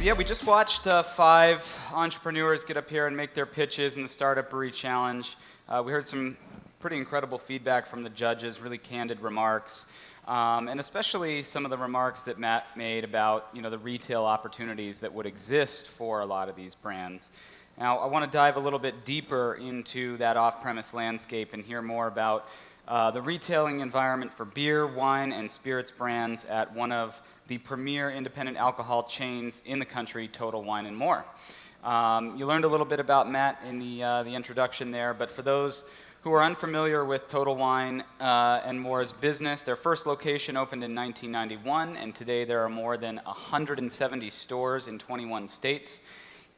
Yeah, we just watched 5 entrepreneurs get up here and make their pitches in the Startup Brewery Challenge. We heard some pretty incredible feedback from the judges, really candid remarks, and especially some of the remarks that Matt made about the retail opportunities that would exist for a lot of these brands. Now, I want to dive a little bit deeper into that off-premise landscape and hear more about the retailing environment for beer, wine, and spirits brands at one of the premier independent alcohol chains in the country, Total Wine and More. You learned a little bit about Matt in the introduction there, but for those who are unfamiliar with Total Wine and More's business, their first location opened in 1991, and today there are more than 170 stores in 21 states.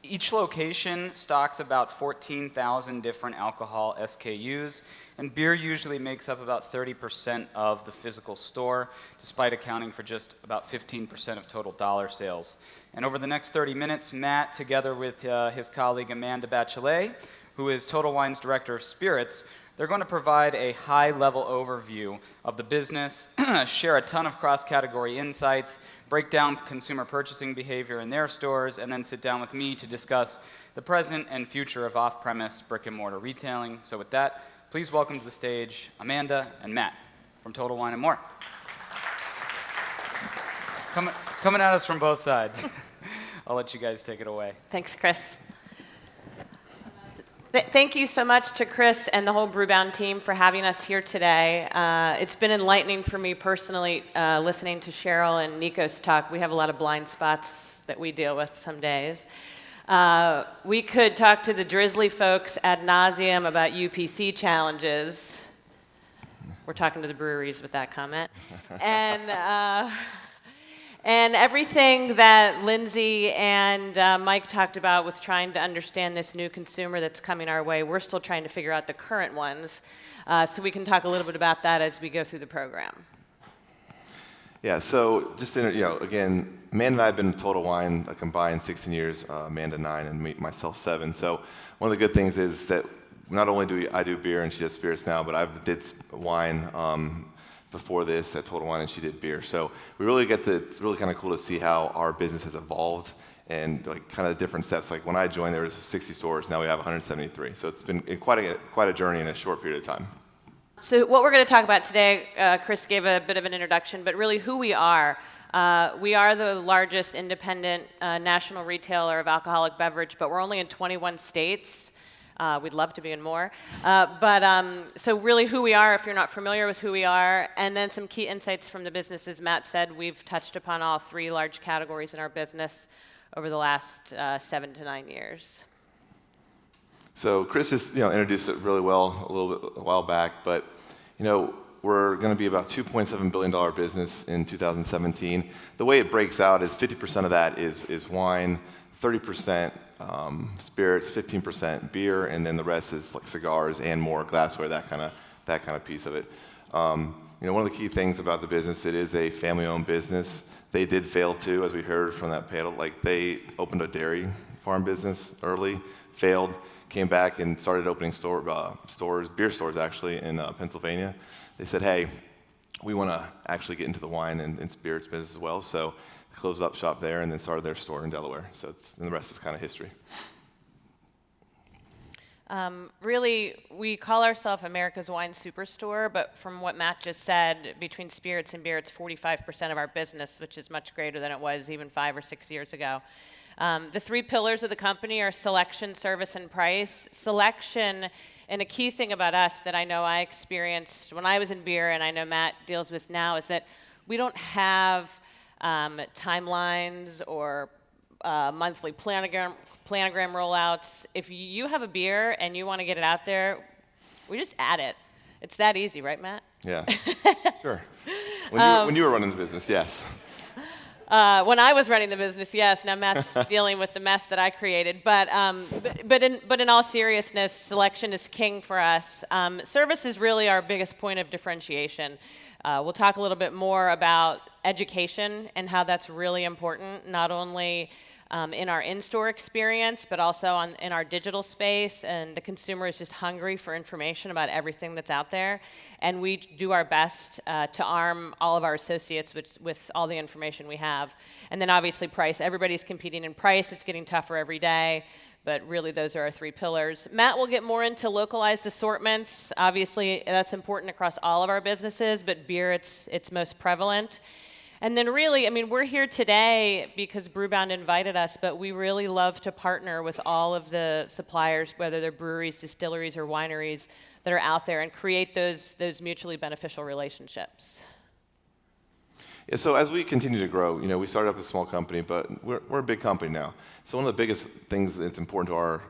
Each location stocks about 14,000 different alcohol SKUs, and beer usually makes up about 30% of the physical store, despite accounting for just about 15% of total dollar sales. And over the next 30 minutes, Matt, together with his colleague Amanda Batchelet, who is Total Wine's Director of Spirits, they're going to provide a high-level overview of the business, share a ton of cross-category insights, break down consumer purchasing behavior in their stores, and then sit down with me to discuss the present and future of off-premise brick-and-mortar retailing. So with that, please welcome to the stage Amanda and Matt from Total Wine and More. Coming at us from both sides. I'll let you guys take it away. Thanks, Chris. Thank you so much to Chris and the whole Brewbound team for having us here today. It's been enlightening for me personally listening to Cheryl and Nico's talk. We have a lot of blind spots that we deal with some days. We could talk to the Drizzly folks ad nauseum about UPC challenges. We're talking to the breweries with that comment. And everything that Lindsay and Mike talked about with trying to understand this new consumer that's coming our way, we're still trying to figure out the current ones. So we can talk a little bit about that as we go through the program. Yeah, so just again, Amanda and I have been in Total Wine a combined 16 years, Amanda 9, and myself 7. So one of the good things is that not only do I do beer and she does spirits now, but I did wine before this at Total Wine, and she did beer. So we really it's really kind of cool to see how our business has evolved and like kind of different steps. Like when I joined, there was 60 stores. Now we have 173. So it's been quite a journey in a short period of time. So what we're going to talk about today, Chris gave a bit of an introduction, but really who we are. We are the largest independent national retailer of alcoholic beverage, but we're only in 21 states. We'd love to be in more. So really who we are, if you're not familiar with who we are, and then some key insights from the business. As Matt said, we've touched upon all 3 large categories in our business over the last 7 to 9 years. So Chris just introduced it really well a while back, but we're going to be about $2.7 billion business in 2017. The way it breaks out is 50% of that is wine, 30% spirits, 15% beer, and then the rest is like cigars and more glassware, that kind of piece of it. One of the key things about the business, it is a family-owned business. They did fail too, as we heard from that panel. Like they opened a dairy farm business early, failed, came back and started opening beer stores actually in Pennsylvania. They said, hey, we want to actually get into the wine and spirits business as well. So they closed up shop there and then started their store in Delaware. So and the rest is kind of history. Really, we call ourselves America's Wine Superstore, but from what Matt just said, between spirits and beer, it's 45% of our business, which is much greater than it was even 5 or 6 years ago. The 3 pillars of the company are selection, service, and price. Selection, and a key thing about us that I know I experienced when I was in beer, and I know Matt deals with now, is that we don't have timelines or monthly planogram rollouts. If you have a beer and you want to get it out there, we just add it. It's that easy, right, Matt? Yeah, sure. When you were running the business, yes. When I was running the business, yes. Now Matt's dealing with the mess that I created. But in all seriousness, selection is king for us. Service is really our biggest point of differentiation. We'll talk a little bit more about education and how that's really important, not only in our in-store experience, but also in our digital space. And the consumer is just hungry for information about everything that's out there. And we do our best to arm all of our associates with all the information we have. And then obviously price. Everybody's competing in price. It's getting tougher every day. But really, those are our 3 pillars. Matt will get more into localized assortments. Obviously, that's important across all of our businesses, but beer, it's most prevalent. And then really, I mean, we're here today because Brewbound invited us, but we really love to partner with all of the suppliers, whether they're breweries, distilleries, or wineries that are out there, and create those mutually beneficial relationships. Yeah, so as we continue to grow, we started up as a small company, but we're a big company now. So one of the biggest things that's important to our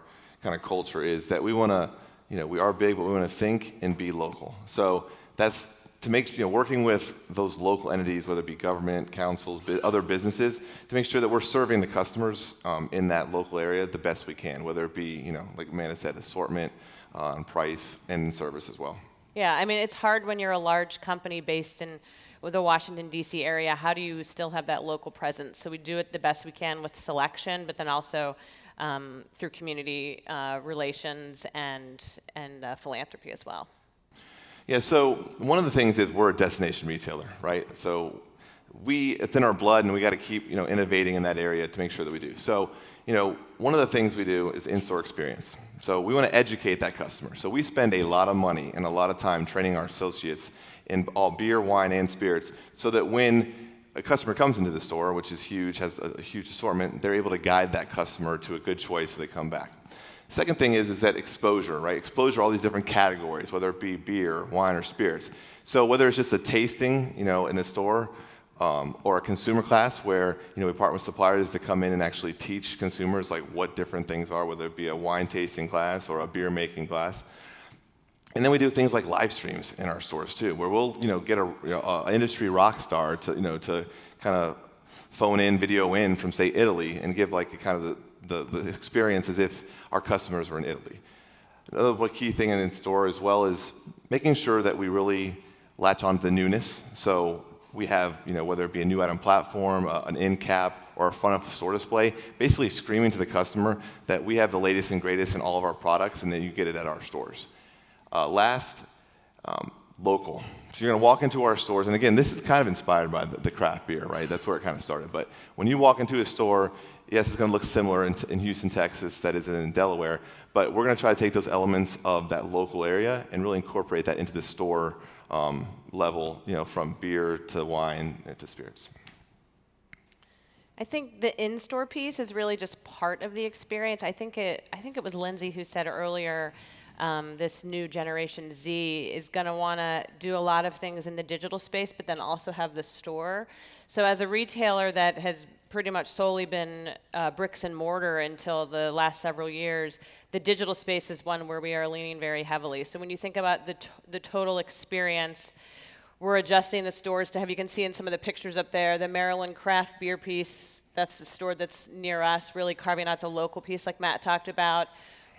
kind of culture is that we want to, we are big, but we want to think and be local. So that's to make, working with those local entities, whether it be government, councils, other businesses, to make sure that we're serving the customers in that local area the best we can, whether it be, like Amanda said, assortment, and price, and service as well. Yeah, I mean, it's hard when you're a large company based in the Washington, D.C. area. How do you still have that local presence? So we do it the best we can with selection, but then also through community relations and philanthropy as well. Yeah, so one of the things is we're a destination retailer, right? So it's in our blood, and we got to keep, innovating in that area to make sure that we do. So, one of the things we do is in-store experience. So we want to educate that customer. So we spend a lot of money and a lot of time training our associates in all beer, wine, and spirits, so that when a customer comes into the store, which is huge, has a huge assortment, they're able to guide that customer to a good choice so they come back. Second thing is that exposure, right? Exposure to all these different categories, whether it be beer, wine, or spirits. So whether it's just a tasting, in the store, or a consumer class where, we partner with suppliers to come in and actually teach consumers like what different things are, whether it be a wine tasting class or a beer making class. And then we do things like live streams in our stores too, where we'll, get a industry rock star to, to kind of phone in, video in from, say, Italy, and give like kind of the experience as if our customers were in Italy. Another key thing in store as well is making sure that we really latch on to the newness. So we have, whether it be a new item platform, an end cap, or a front of store display, basically screaming to the customer that we have the latest and greatest in all of our products, and then you get it at our stores. Last, local. So you're going to walk into our stores, and again, this is kind of inspired by the craft beer, right? That's where it kind of started. But when you walk into a store, yes, it's going to look similar in Houston, Texas, that is in Delaware, but we're going to try to take those elements of that local area and really incorporate that into the store level, from beer to wine to spirits. I think the in-store piece is really just part of the experience. I think it was Lindsay who said earlier, this new Generation Z is going to want to do a lot of things in the digital space, but then also have the store. So as a retailer that has pretty much solely been bricks and mortar until the last several years, the digital space is one where we are leaning very heavily. So when you think about the total experience, we're adjusting the stores to have, you can see in some of the pictures up there, the Maryland craft beer piece, that's the store that's near us, really carving out the local piece like Matt talked about.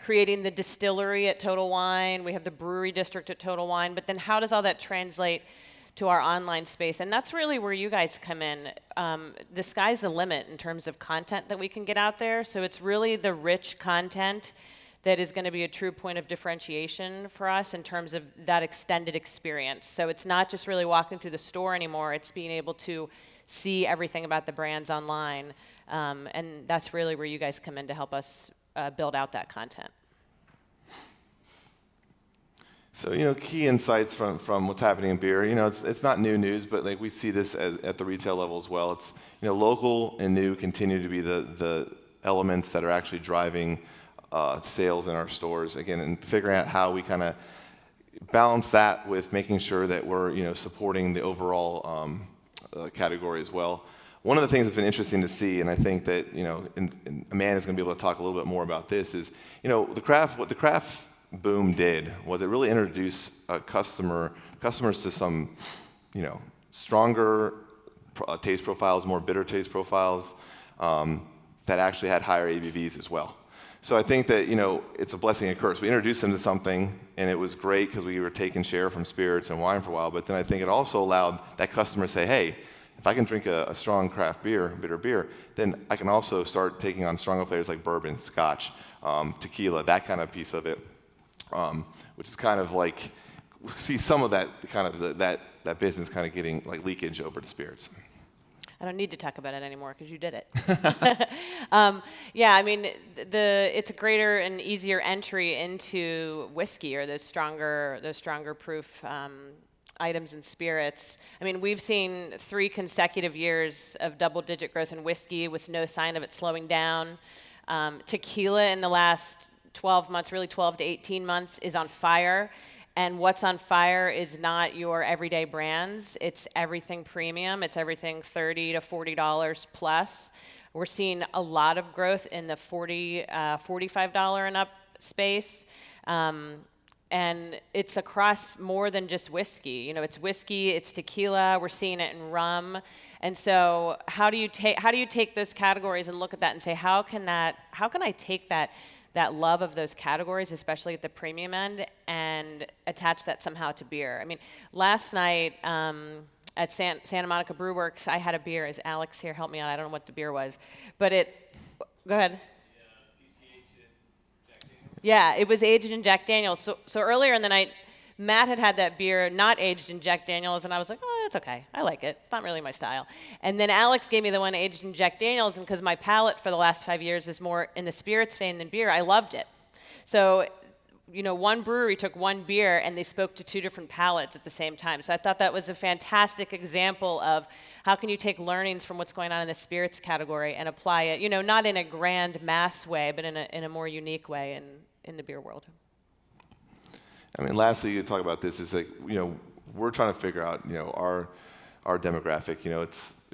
Creating the distillery at Total Wine, we have the brewery district at Total Wine, but then how does all that translate to our online space? And that's really where you guys come in. The sky's the limit in terms of content that we can get out there, so it's really the rich content that is going to be a true point of differentiation for us in terms of that extended experience. So it's not just really walking through the store anymore, it's being able to see everything about the brands online, and that's really where you guys come in to help us build out that content. So, key insights from what's happening in beer, it's not new news, but like we see this at the retail level as well. It's, local and new continue to be the elements that are actually driving sales in our stores. Again, and figuring out how we kind of balance that with making sure that we're, supporting the overall category as well. One of the things that's been interesting to see, and I think that, and Amanda's going to be able to talk a little bit more about this, is, what the craft boom did was it really introduced customers to some, stronger taste profiles, more bitter taste profiles, that actually had higher ABVs as well. So I think that, it's a blessing and a curse. We introduced them to something, and it was great because we were taking share from spirits and wine for a while, but then I think it also allowed that customer to say, hey, if I can drink a strong craft beer, bitter beer, then I can also start taking on stronger flavors like bourbon, scotch, tequila, that kind of piece of it, which is kind of like, see some of that kind of that business kind of getting like leakage over to spirits. I don't need to talk about it anymore because you did it. Yeah, I mean, it's a greater and easier entry into whiskey or those stronger proof items and spirits. I mean, we've seen 3 consecutive years of double-digit growth in whiskey with no sign of it slowing down. Tequila in the last 12 months, really 12 to 18 months, is on fire. And what's on fire is not your everyday brands. It's everything premium. It's everything $30 to $40 plus. We're seeing a lot of growth in the $45 and up space. And it's across more than just whiskey. It's whiskey, it's tequila. We're seeing it in rum. And so, how do you take those categories and look at that and say, how can I take that love of those categories, especially at the premium end, and attach that somehow to beer? I mean, last night at Santa Monica Brew Works, I had a beer. Is Alex here? Help me out. I don't know what the beer was, but go ahead. Yeah, it was aged in Jack Daniels. So earlier in the night, Matt had that beer not aged in Jack Daniels, and I was like, oh, it's okay. I like it. It's not really my style. And then Alex gave me the one aged in Jack Daniels, and because my palate for the last 5 years is more in the spirits vein than beer, I loved it. So, one brewery took one beer, and they spoke to 2 different palates at the same time. So I thought that was a fantastic example of how can you take learnings from what's going on in the spirits category and apply it, not in a grand mass way, but in a more unique way in the beer world. I mean, lastly, you talk about this is like, we're trying to figure out, our demographic.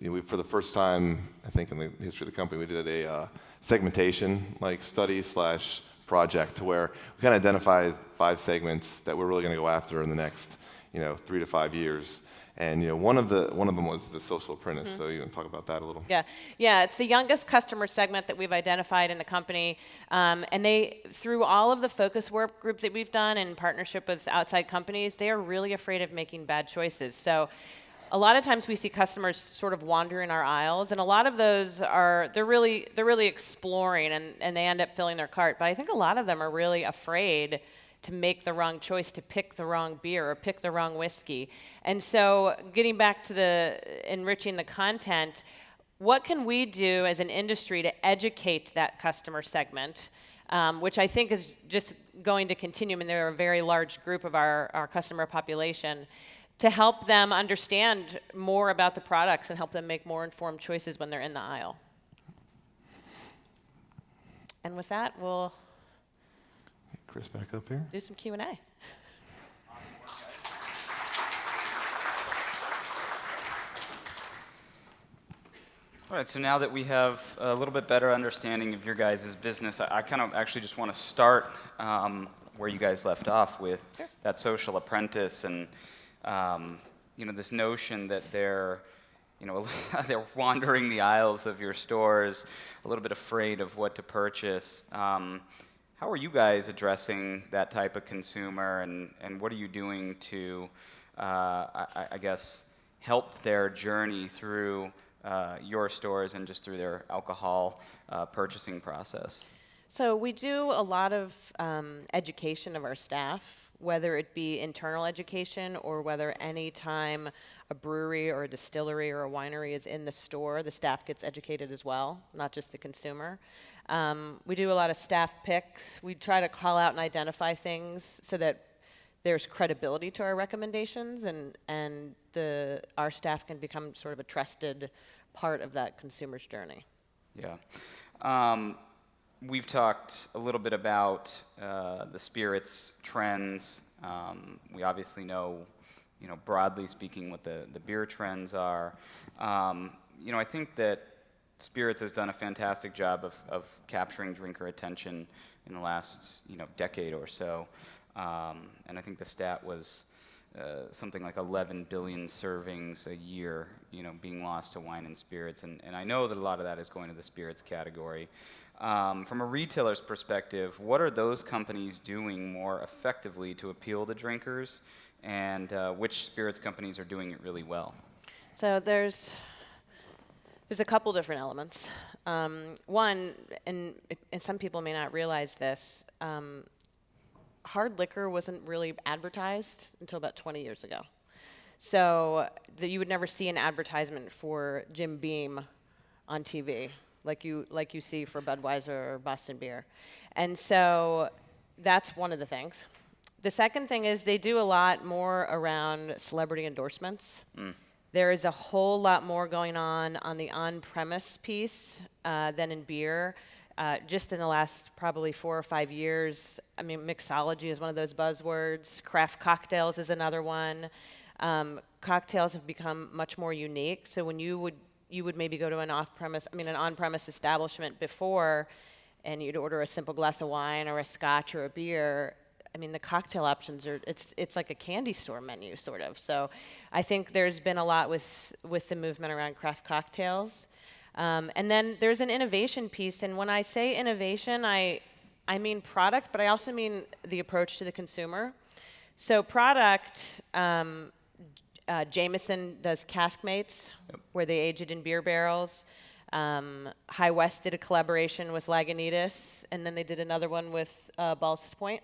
We, for the first time, I think in the history of the company, we did a segmentation study / project to where we kind of identified 5 segments that we're really going to go after in the next, 3 to 5 years. And one of them was the social apprentice. Mm-hmm. So you can talk about that a little. Yeah. It's the youngest customer segment that we've identified in the company, and they, through all of the focus work groups that we've done in partnership with outside companies, they are really afraid of making bad choices. So a lot of times we see customers sort of wander in our aisles, and a lot of those they're really exploring, and they end up filling their cart. But I think a lot of them are really afraid to make the wrong choice, to pick the wrong beer or pick the wrong whiskey. And so getting back to the enriching the content, what can we do as an industry to educate that customer segment, which I think is just going to continue. I mean, they're a very large group of our customer population, to help them understand more about the products and help them make more informed choices when they're in the aisle. And with that, we'll Chris back up here. do some Q&A. All right, so now that we have a little bit better understanding of your guys' business, I kind of actually just want to start where you guys left off with that social apprentice and this notion that they're wandering the aisles of your stores, a little bit afraid of what to purchase. How are you guys addressing that type of consumer, and what are you doing to, I guess, help their journey through your stores and just through their alcohol purchasing process? So we do a lot of education of our staff, whether it be internal education or whether any time a brewery or a distillery or a winery is in the store, the staff gets educated as well, not just the consumer. We do a lot of staff picks. We try to call out and identify things so that there's credibility to our recommendations, and our staff can become sort of a trusted part of that consumer's journey. Yeah. We've talked a little bit about the spirits trends. We obviously know, broadly speaking, what the beer trends are. I think that spirits has done a fantastic job of capturing drinker attention in the last, decade or so. And I think the stat was something like 11 billion servings a year, being lost to wine and spirits, and I know that a lot of that is going to the spirits category. From a retailer's perspective, what are those companies doing more effectively to appeal to drinkers, and which spirits companies are doing it really well? So there's a couple different elements. One, and some people may not realize this, hard liquor wasn't really advertised until about 20 years ago. So you would never see an advertisement for Jim Beam on TV like you see for Budweiser or Boston Beer. And so that's one of the things. The second thing is they do a lot more around celebrity endorsements. There is a whole lot more going on the on-premise piece than in beer. Just in the last probably 4 or 5 years, I mean, mixology is one of those buzzwords. Craft cocktails is another one. Cocktails have become much more unique. So when you would maybe go to an on-premise establishment before, and you'd order a simple glass of wine or a scotch or a beer. I mean, the cocktail options it's like a candy store menu, sort of. So I think there's been a lot with the movement around craft cocktails. And then there's an innovation piece, and when I say innovation, I mean product, but I also mean the approach to the consumer. So product, Jameson does Caskmates, where they age it in beer barrels. High West did a collaboration with Lagunitas, and then they did another one with Ballast Point.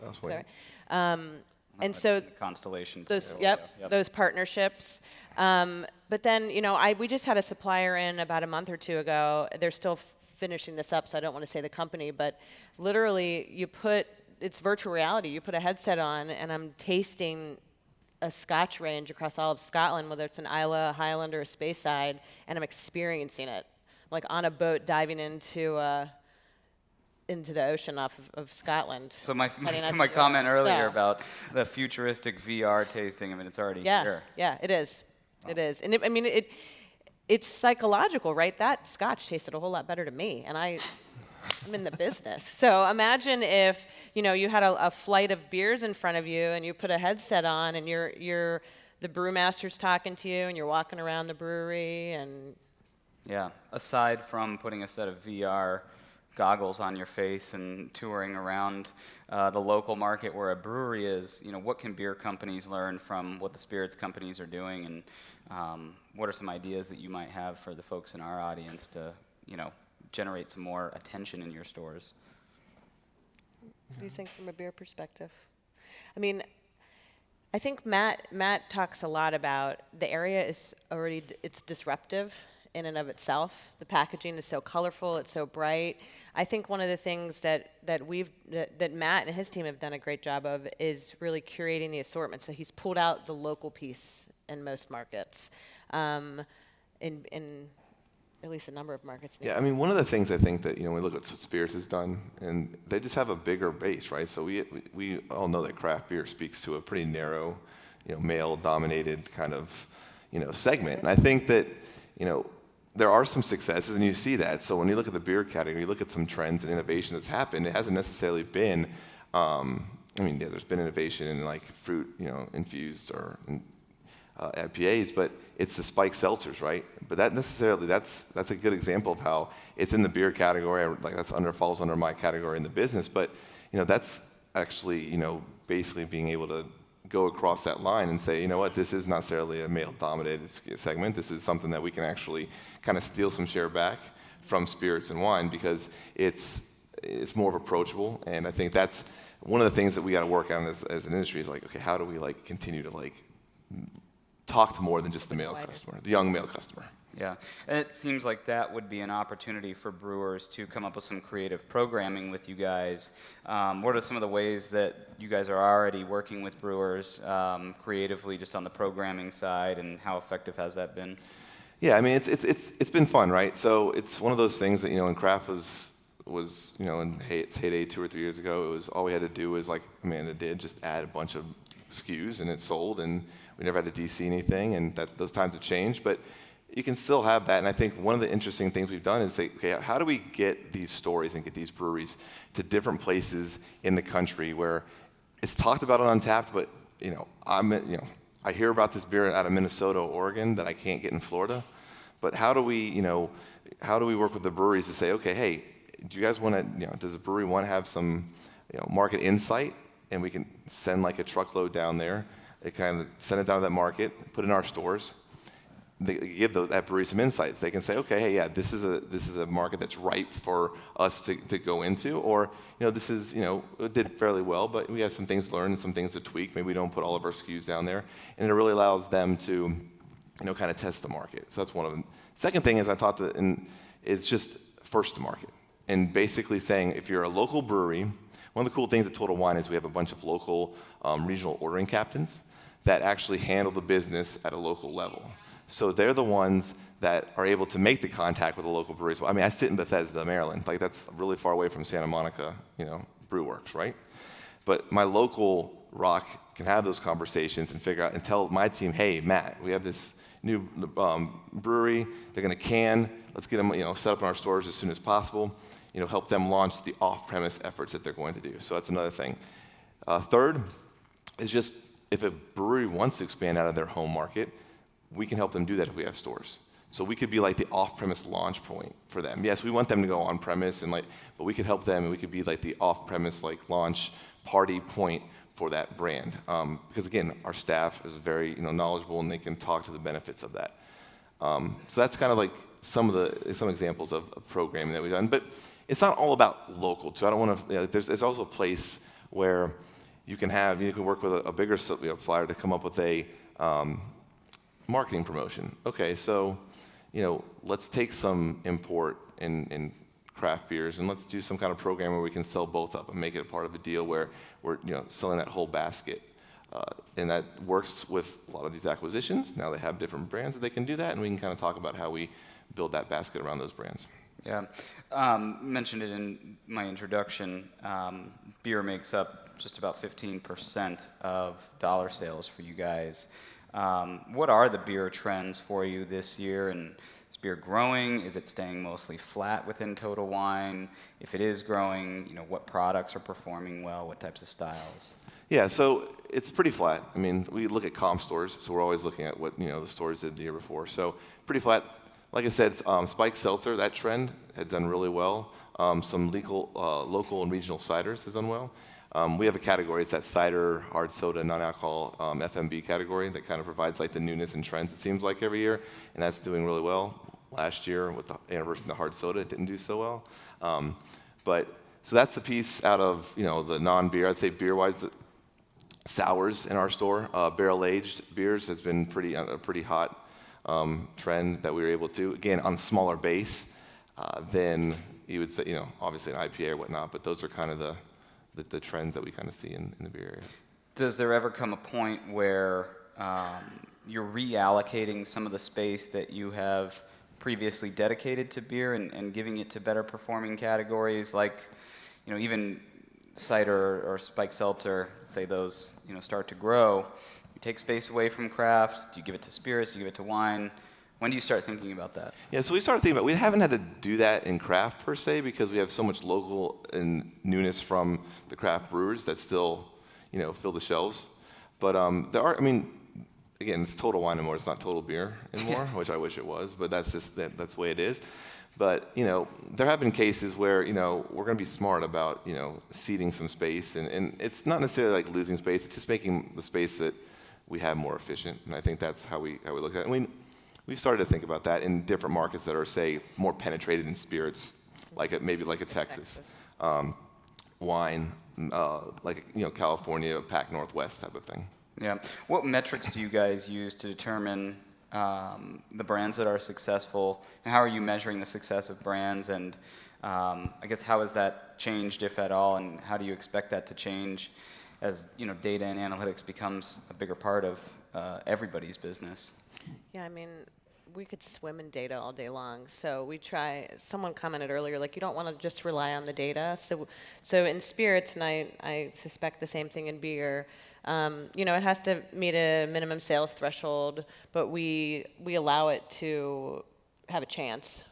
And so Constellation. Those partnerships. But then, we just had a supplier in about a month or two ago. They're still finishing this up, so I don't want to say the company, but literally it's virtual reality. You put a headset on, and I'm tasting a Scotch range across all of Scotland, whether it's an Islay, a Highland, or a Speyside, and I'm experiencing it, like on a boat diving into the ocean off of Scotland. So my comment earlier about the futuristic VR tasting, it's already here. Yeah, it is. Wow. It is. And it's psychological, right? That Scotch tasted a whole lot better to me, and I'm in the business. So imagine if, you had a flight of beers in front of you, and you put a headset on, and you're the brewmaster's talking to you, and you're walking around the brewery, and... Yeah, aside from putting a set of VR goggles on your face and touring around the local market where a brewery is, what can beer companies learn from what the spirits companies are doing, and what are some ideas that you might have for the folks in our audience to, generate some more attention in your stores? What do you think from a beer perspective? I think Matt talks a lot about the area is already, it's disruptive in and of itself. The packaging is so colorful, it's so bright. I think one of the things that Matt and his team have done a great job of is really curating the assortment. So he's pulled out the local piece in most markets, in at least a number of markets. Yeah, one of the things I think that, when we look at what Spirits has done, and they just have a bigger base, right? So we all know that craft beer speaks to a pretty narrow, male-dominated kind of, segment. And I think that, there are some successes, and you see that. So when you look at the beer category, you look at some trends and innovation that's happened. It hasn't necessarily been, there's been innovation in like fruit, infused or IPAs, but it's the spiked seltzers, right? But that's a good example of how it's in the beer category. Like falls under my category in the business. But that's actually basically being able to go across that line and say, this is not necessarily a male-dominated segment. This is something that we can actually kind of steal some share back from spirits and wine because it's more approachable. And I think that's one of the things that we got to work on as an industry is like, okay, how do we continue to talk to more than just the male customer, the young male customer? Yeah, and it seems like that would be an opportunity for brewers to come up with some creative programming with you guys. What are some of the ways that you guys are already working with brewers creatively, just on the programming side, and how effective has that been? Yeah, it's been fun, right? So it's one of those things that when craft was in its heyday 2 or 3 years ago, it was all we had to do was like Amanda did, just add a bunch of SKUs and it sold, and we never had to DC anything, and those times have changed, but you can still have that. And I think one of the interesting things we've done is say, okay, how do we get these stories and get these breweries to different places in the country where it's talked about on Untapped, but I hear about this beer out of Minnesota or Oregon that I can't get in Florida, but how do we work with the breweries to say, okay, hey, do you guys want to, does the brewery want to have some, market insight, and we can send like a truckload down there, they kind of send it down to that market, put it in our stores. They give that brewery some insights. They can say, okay, hey, yeah, this is a market that's ripe for us to go into, or this is it did fairly well, but we have some things to learn and some things to tweak. Maybe we don't put all of our SKUs down there, and it really allows them to kind of test the market. So that's one of them. Second thing is I thought that it's just first to market, and basically saying if you're a local brewery, one of the cool things at Total Wine is we have a bunch of local regional ordering captains that actually handle the business at a local level. So they're the ones that are able to make the contact with the local breweries. I mean, I sit in Bethesda, Maryland. Like, that's really far away from Santa Monica, brew works, right? But my local rock can have those conversations and figure out and tell my team, hey, Matt, we have this new brewery. They're going to can. Let's get them, set up in our stores as soon as possible. Help them launch the off-premise efforts that they're going to do. So that's another thing. Third is just if a brewery wants to expand out of their home market, we can help them do that if we have stores. So we could be like the off-premise launch point for them. Yes, we want them to go on-premise, but we could help them, and we could be like the off-premise launch party point for that brand. Because again, our staff is very knowledgeable, and they can talk to the benefits of that. So that's kind of like some examples of programming that we've done. But it's not all about local. So I don't want to. There's also a place where you can work with a bigger supplier to come up with a marketing promotion. Okay, so let's take some import in craft beers and let's do some kind of program where we can sell both up and make it a part of a deal where we're selling that whole basket. And that works with a lot of these acquisitions. Now they have different brands that they can do that, and we can kind of talk about how we build that basket around those brands. Yeah, mentioned it in my introduction. Beer makes up just about 15% of dollar sales for you guys. What are the beer trends for you this year? And is beer growing? Is it staying mostly flat within Total Wine? If it is growing, what products are performing well? What types of styles? Yeah, so it's pretty flat. I mean, we look at comp stores, so we're always looking at what the stores did the year before. So pretty flat. Like I said, spiked seltzer, that trend had done really well. Some local and regional ciders has done well. We have a category, it's that cider, hard soda, non-alcohol FMB category that kind of provides like the newness and trends, it seems like, every year, and that's doing really well. Last year, with the anniversary of the hard soda, it didn't do so well. So that's the piece out of the non-beer. I'd say beer-wise, the sours in our store, barrel-aged beers has been a pretty hot trend that we were able to, again, on a smaller base than you would say, obviously an IPA or whatnot, but those are kind of the trends that we kind of see in the beer area. Does there ever come a point where you're reallocating some of the space that you have previously dedicated to beer and giving it to better performing categories like, even cider or spiked seltzer, say those, start to grow? You take space away from craft. Do you give it to spirits? Do you give it to wine? When do you start thinking about that? Yeah, so we started thinking about, we haven't had to do that in craft per se because we have so much local and newness from the craft brewers that still, fill the shelves. But there are, again, it's Total Wine anymore. It's not Total Beer anymore, which I wish it was, but that's just, that's the way it is. But, there have been cases where, we're going to be smart about, ceding some space. And it's not necessarily like losing space. It's just making the space that we have more efficient. And I think that's how we look at it. We've started to think about that in different markets that are, say, more penetrated in spirits, maybe like a Texas. Wine, California, Pac Northwest type of thing. Yeah. What metrics do you guys use to determine the brands that are successful, and how are you measuring the success of brands? And I guess how has that changed, if at all, and how do you expect that to change as data and analytics becomes a bigger part of everybody's business? Yeah, we could swim in data all day long. So we try, someone commented earlier, you don't want to just rely on the data. So in spirits, and I suspect the same thing in beer, it has to meet a minimum sales threshold, but we allow it to have a chance,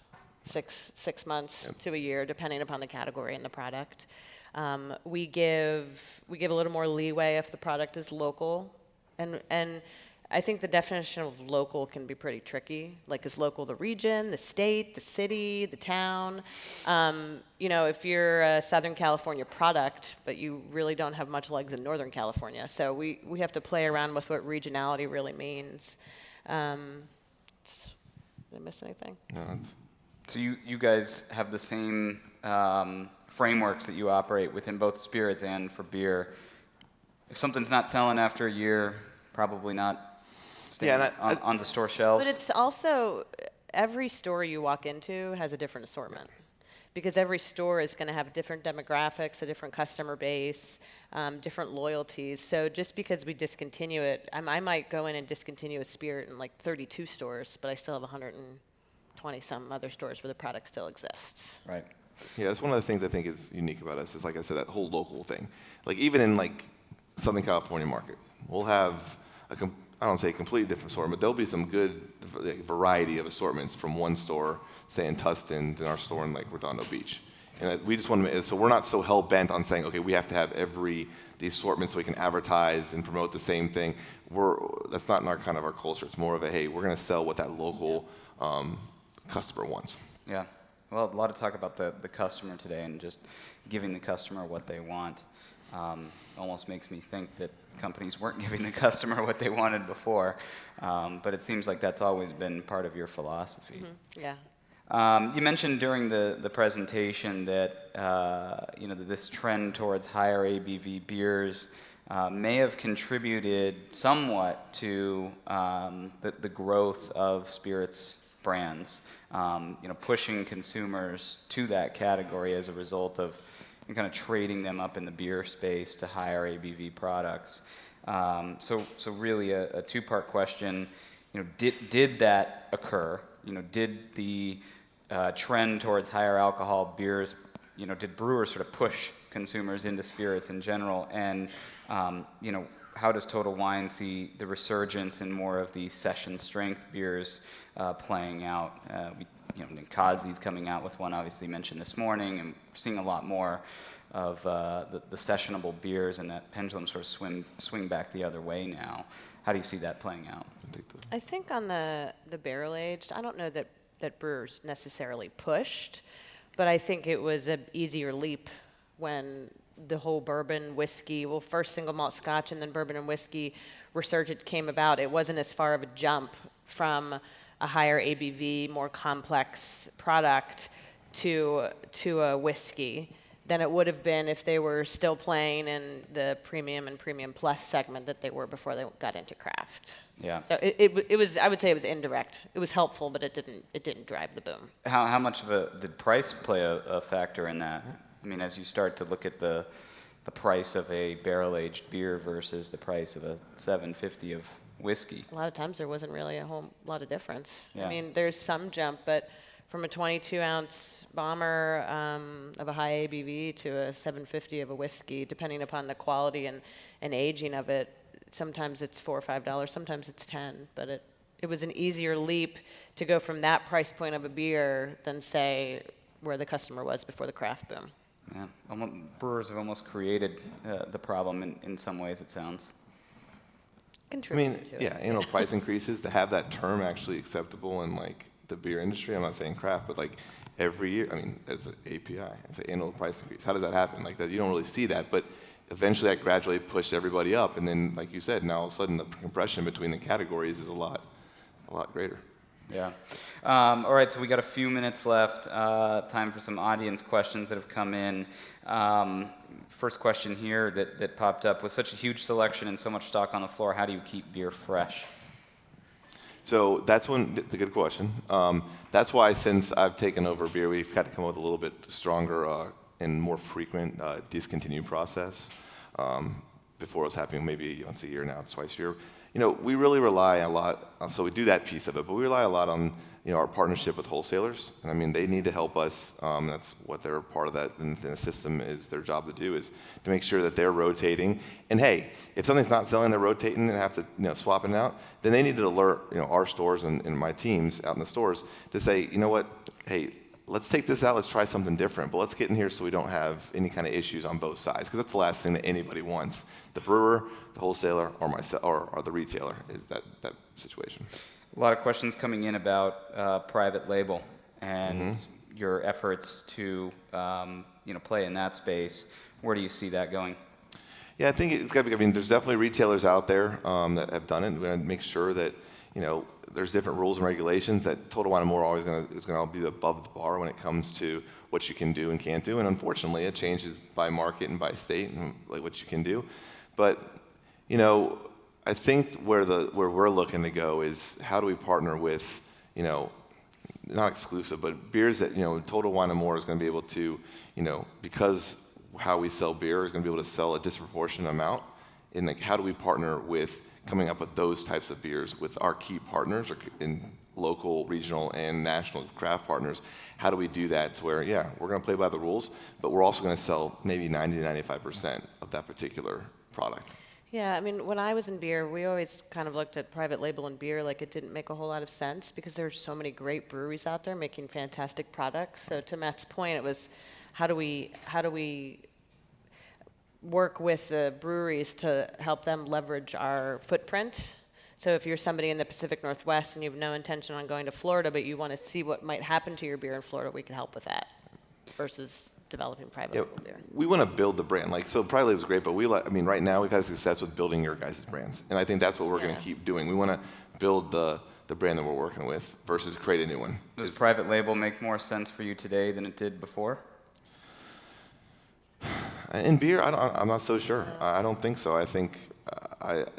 six months to a year, depending upon the category and the product. We give a little more leeway if the product is local, and I think the definition of local can be pretty tricky. Like, is local the region, the state, the city, the town? If you're a Southern California product, but you really don't have much legs in Northern California. So we have to play around with what regionality really means. Did I miss anything? No, So you guys have the same frameworks that you operate within both spirits and for beer. If something's not selling after a year, probably not staying on the store shelves. But it's also, every store you walk into has a different assortment. Because every store is going to have different demographics, a different customer base, different loyalties. So just because we discontinue it, I might go in and discontinue a spirit in like 32 stores, but I still have 120 some other stores where the product still exists. Right. Yeah, that's one of the things I think is unique about us is, like I said, that whole local thing. Like, even in like Southern California market, we'll have I don't say a completely different assortment, but there'll be some good variety of assortments from one store, say in Tustin, than our store in like Redondo Beach. And we just want to, so we're not so hell bent on saying, okay, we have to have the assortment so we can advertise and promote the same thing. That's not in our culture. It's more of a, hey, we're going to sell what that local customer wants. Yeah. Well, a lot of talk about the customer today and just giving the customer what they want. Almost makes me think that companies weren't giving the customer what they wanted before, but it seems like that's always been part of your philosophy. Mm-hmm. Yeah. You mentioned during the presentation that this trend towards higher ABV beers may have contributed somewhat to the growth of spirits brands, pushing consumers to that category as a result of kind of trading them up in the beer space to higher ABV products. So really a two-part question. Did that occur? Did the trend towards higher alcohol beers, did brewers sort of push consumers into spirits in general? And how does Total Wine see the resurgence in more of the session strength beers playing out? Kazi's coming out with one, obviously mentioned this morning, and we're seeing a lot more of the sessionable beers, and that pendulum sort of swing back the other way now. How do you see that playing out? I think on the barrel aged, I don't know that brewers necessarily pushed, but I think it was an easier leap when the whole bourbon, whiskey, first single malt scotch and then bourbon and whiskey resurgence came about. It wasn't as far of a jump from a higher ABV, more complex product to a whiskey than it would have been if they were still playing in the premium and premium plus segment that they were before they got into craft. Yeah. So it was, I would say it was indirect. It was helpful, but it didn't drive the boom. How much of did price play a factor in that? I mean, as you start to look at the price of a barrel-aged beer versus the price of a $7.50 of whiskey. A lot of times there wasn't really a whole lot of difference. Yeah. I mean, there's some jump, but from a 22-ounce bomber of a high ABV to a $7.50 of a whiskey, depending upon the quality and aging of it, sometimes it's $4 or $5, sometimes it's $10. But it was an easier leap to go from that price point of a beer than, say, where the customer was before the craft boom. Yeah, brewers have almost created the problem in some ways, it sounds. Contributed to it. Yeah, price increases, to have that term actually acceptable in like the beer industry, I'm not saying craft, but like every year, it's an API, it's an annual price increase. How does that happen? Like that, you don't really see that, but eventually that gradually pushed everybody up, and then, like you said, now all of a sudden the compression between the categories is a lot greater. Yeah. All right, so we got a few minutes left. Time for some audience questions that have come in. First question here that popped up. With such a huge selection and so much stock on the floor, how do you keep beer fresh? So that's a good question. That's why, since I've taken over beer, we've got to come up with a little bit stronger and more frequent discontinue process. Before it was happening maybe once a year, now it's twice a year. We really rely a lot, so we do that piece of it, but we rely a lot on our partnership with wholesalers. And they need to help us. That's what they're part of that in the system is their job to do, is to make sure that they're rotating. And hey, if something's not selling, they're rotating and have to swap it out, then they need to alert our stores and my teams out in the stores to say, you know what, hey, let's take this out, let's try something different, but let's get in here so we don't have any kind of issues on both sides, because that's the last thing that anybody wants. The brewer, the wholesaler, or myself, or the retailer is that situation. A lot of questions coming in about private label and your efforts to play in that space. Where do you see that going? Yeah, I think it's got to be. I mean, there's definitely retailers out there that have done it. We're going to make sure that there's different rules and regulations. That Total Wine & More always is going to be above the bar when it comes to what you can do and can't do. And unfortunately, it changes by market and by state and like what you can do. But I think where we're looking to go is how do we partner with not exclusive, but beers that Total Wine & More is going to be able to because how we sell beer is going to be able to sell a disproportionate amount. And like, how do we partner with coming up with those types of beers with our key partners or in local, regional, and national craft partners? How do we do that to where, we're going to play by the rules, but we're also going to sell maybe 90 to 95% of that particular product? Yeah, I mean, when I was in beer, we always kind of looked at private label in beer like it didn't make a whole lot of sense because there's so many great breweries out there making fantastic products. So to Matt's point, it was how do we work with the breweries to help them leverage our footprint? So if you're somebody in the Pacific Northwest and you have no intention on going to Florida, but you want to see what might happen to your beer in Florida, we can help with that versus developing private label beer. We want to build the brand. So private label is great, but right now we've had success with building your guys' brands. And I think that's what we're going to keep doing. We want to build the brand that we're working with versus create a new one. Does private label make more sense for you today than it did before? In beer, I'm not so sure. I don't think so. I think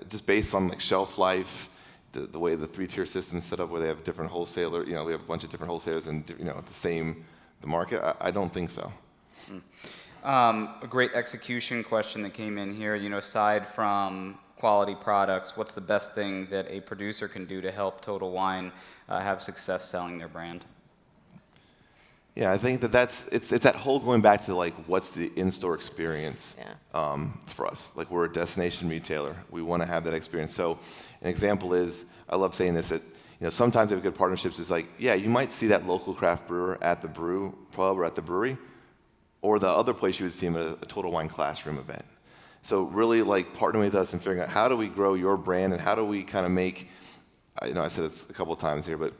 just based on like shelf life, the way the 3-tier system is set up, where they have different wholesalers, we have a bunch of different wholesalers and the market. I don't think so. A great execution question that came in here. Aside from quality products, what's the best thing that a producer can do to help Total Wine have success selling their brand? Yeah, I think it's that whole going back to like what's the in-store experience for us. Like we're a destination retailer. We want to have that experience. So an example is, I love saying this, that sometimes we have good partnerships. It's like, you might see that local craft brewer at the brew pub or at the brewery, or the other place you would see them at a Total Wine classroom event. So really like partnering with us and figuring out how do we grow your brand and how do we kind of make, I said this a couple of times here, but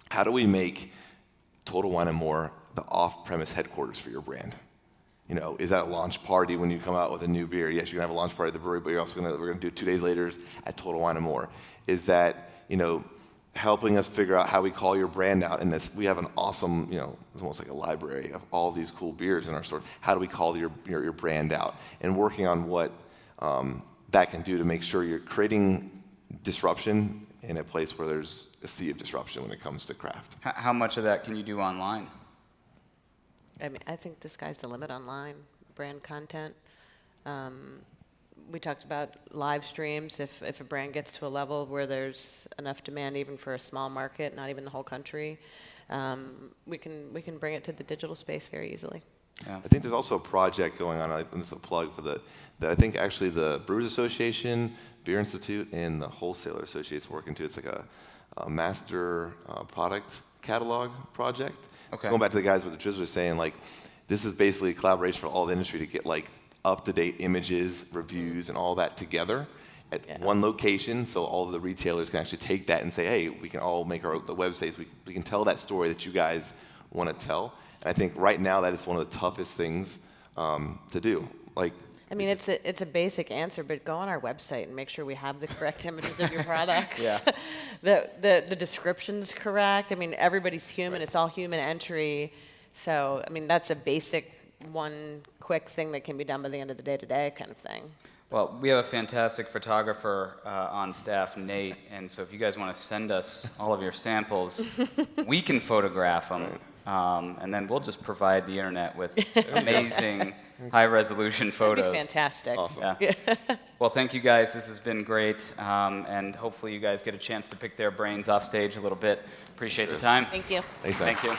how do we make Total Wine & More the off-premise headquarters for your brand? Is that a launch party when you come out with a new beer? Yes, you're going to have a launch party at the brewery, but we're going to do it 2 days later at Total Wine & More. Is that, helping us figure out how we call your brand out? And we have an awesome, it's almost like a library of all these cool beers in our store. How do we call your brand out? And working on what that can do to make sure you're creating disruption in a place where there's a sea of disruption when it comes to craft. How much of that can you do online? I mean, I think the sky's the limit online, brand content. We talked about live streams. If a brand gets to a level where there's enough demand even for a small market, not even the whole country, we can bring it to the digital space very easily. Yeah. I think there's also a project going on, and this is a plug for that I think actually the Brewers Association, Beer Institute, and the Wholesaler Associate's working to. It's like a master product catalog project. Okay. Going back to the guys what the Triz was saying, like this is basically a collaboration for all the industry to get like up-to-date images, reviews, and all that together at one location, so all of the retailers can actually take that and say, hey, we can all make the websites. We can tell that story that you guys want to tell. And I think right now that is one of the toughest things to do. Like, I mean, it's a basic answer, but go on our website and make sure we have the correct images of your products. The description's correct. I mean, everybody's human. It's all human entry. So, I mean, that's a basic one quick thing that can be done by the end of the day today kind of thing. Well, we have a fantastic photographer on staff, Nate, and so if you guys want to send us all of your samples, we can photograph them, and then we'll just provide the internet with amazing high-resolution photos. That'd be fantastic. Awesome. Yeah. Well, thank you guys. This has been great, and hopefully you guys get a chance to pick their brains off stage a little bit. Appreciate the time. Thank you. Thanks, man. Thank you.